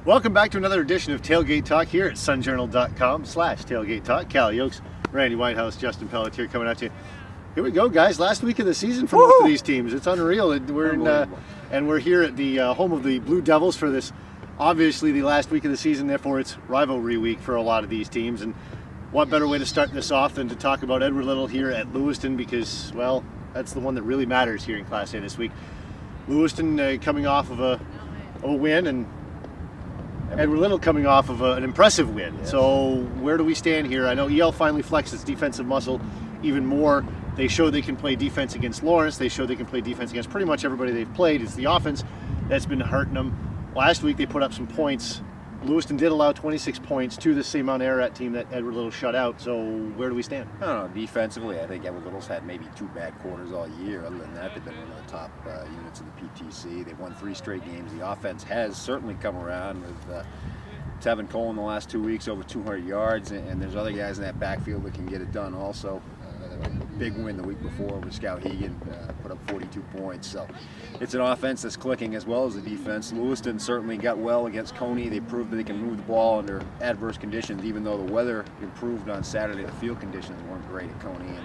Welcome back to another edition of Tailgate Talk here at sunjournal.com/tailgate talk. Kalle Yokes, Randy Whitehouse, Justin Pelletier coming at you. Here we go, guys. Last week of the season for most of these teams. It's unreal. We're here at the home of the Blue Devils for this, obviously the last week of the season. Therefore, it's rivalry week for a lot of these teams. And what better way to start this off than to talk about Edward Little here at Lewiston, because, well, that's the one that really matters here in Class A this week. Lewiston coming off of a win, and Edward Little coming off of an impressive win. Yes. So where do we stand here? I know EL finally flexed its defensive muscle even more. They show they can play defense against Lawrence. They show they can play defense against pretty much everybody they've played. It's the offense that's been hurting them. Last week they put up some points. Lewiston did allow 26 points to the same Mount Ararat team that Edward Little shut out. So where do we stand? I don't know. Defensively, I think Edward Little's had maybe 2 bad quarters all year. Other than that, they've been one of the top units in the PTC. They've won 3 straight games. The offense has certainly come around with Tevin Cole in the last 2 weeks, over 200 yards, and there's other guys in that backfield that can get it done also. Big win the week before with Scout Hegan, put up 42 points. So it's an offense that's clicking as well as the defense. Lewiston certainly got well against Coney. They proved that they can move the ball under adverse conditions, even though the weather improved on Saturday. The field conditions weren't great at Coney,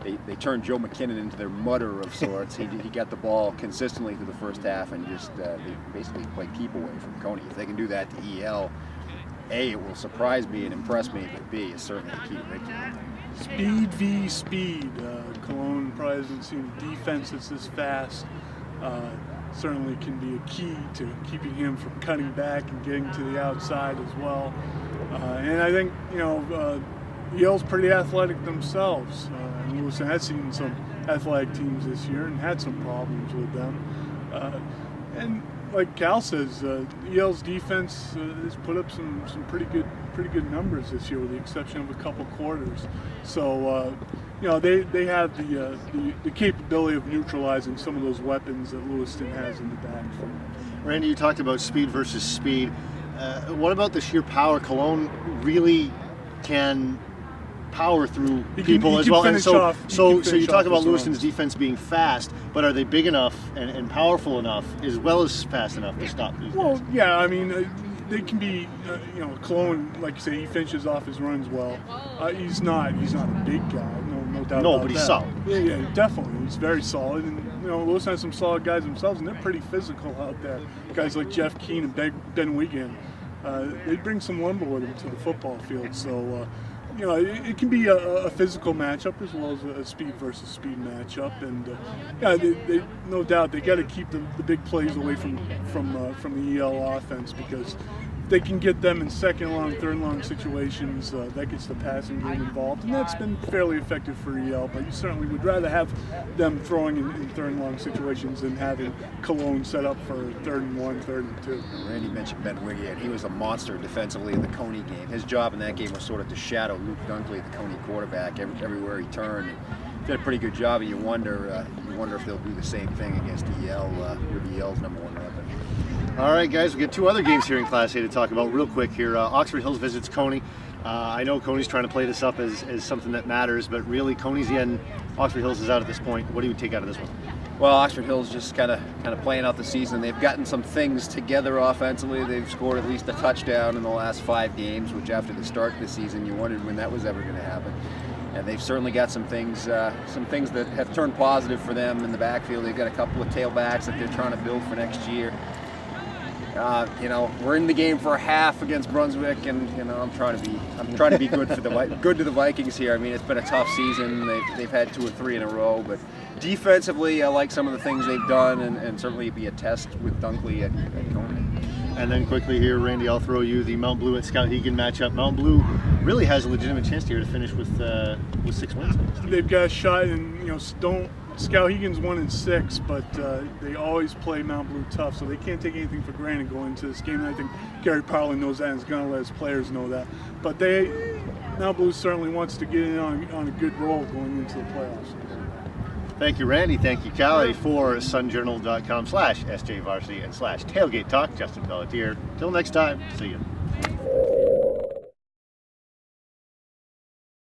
and they turned Joe McKinnon into their mutter of sorts. He got the ball consistently through the first half, and just they basically played keep away from Coney. If they can do that to EL, A, it will surprise me and impress me, but B, it's certainly a key to victory. Speed v. speed. Cologne probably hasn't seen a defense that's this fast. Certainly can be a key to keeping him from cutting back and getting to the outside as well. And I think, Yale's pretty athletic themselves. And Lewiston has seen some athletic teams this year and had some problems with them. And like Cal says, Yale's defense has put up some pretty good numbers this year, with the exception of a couple quarters. So they have the capability of neutralizing some of those weapons that Lewiston has in the backfield. Randy, you talked about speed versus speed. What about the sheer power? Cologne really can power through people as well. And so you talk about Lewiston's defense being fast, but are they big enough and powerful enough as well as fast enough to stop these guys? Well, yeah, I mean, they can be, Cologne, like you say, he finishes off his runs well. He's not a big guy, no doubt about that. No, but he's solid. Yeah, definitely. He's very solid. And, Lewiston has some solid guys themselves, and they're pretty physical out there. Guys like Jeff Keane and Ben Wigan, they bring some lumber with them to the football field. So, it can be a physical matchup as well as a speed versus speed matchup, and they no doubt they got to keep the big plays away from the EL offense, because if they can get them in second long, third long situations, that gets the passing game involved, and that's been fairly effective for EL. But you certainly would rather have them throwing in third and long situations than having Cologne set up for 3rd and 1, 3rd and 2. Randy mentioned Ben Wiggett. He was a monster defensively in the Coney game. His job in that game was sort of to shadow Luke Dunkley, the Coney quarterback, everywhere he turned. And did a pretty good job, and you wonder if they'll do the same thing against EL with EL's number 1 weapon. All right, guys, we got 2 other games here in Class A to talk about real quick here. Oxford Hills visits Coney. I know Coney's trying to play this up as something that matters, but really Coney's in, Oxford Hills is out at this point. What do you take out of this one? Well, Oxford Hills just kind of playing out the season. They've gotten some things together offensively. They've scored at least a touchdown in the last 5 games, which after the start of the season, you wondered when that was ever going to happen. And they've certainly got some things that have turned positive for them in the backfield. They've got a couple of tailbacks that they're trying to build for next year. We're in the game for a half against Brunswick, and I'm trying to be good to the Vikings here. I mean, it's been a tough season. They've had 2 or 3 in a row, but defensively, I like some of the things they've done, and certainly be a test with Dunkley at Coney. And then quickly here, Randy, I'll throw you the Mount Blue at Scout Hegan matchup. Mount Blue really has a legitimate chance here to finish with 6 wins. They've got a shot, and Scout Hegan's 1-6, but they always play Mount Blue tough, so they can't take anything for granted going into this game. And I think Gary Parlin knows that, and is going to let his players know that. But Mount Blue certainly wants to get in on a good roll going into the playoffs. Thank you, Randy. Thank you, Kalle, for sunjournal.com/SJVarsity and /Tailgate Talk. Justin Pelletier. Till next time, see you.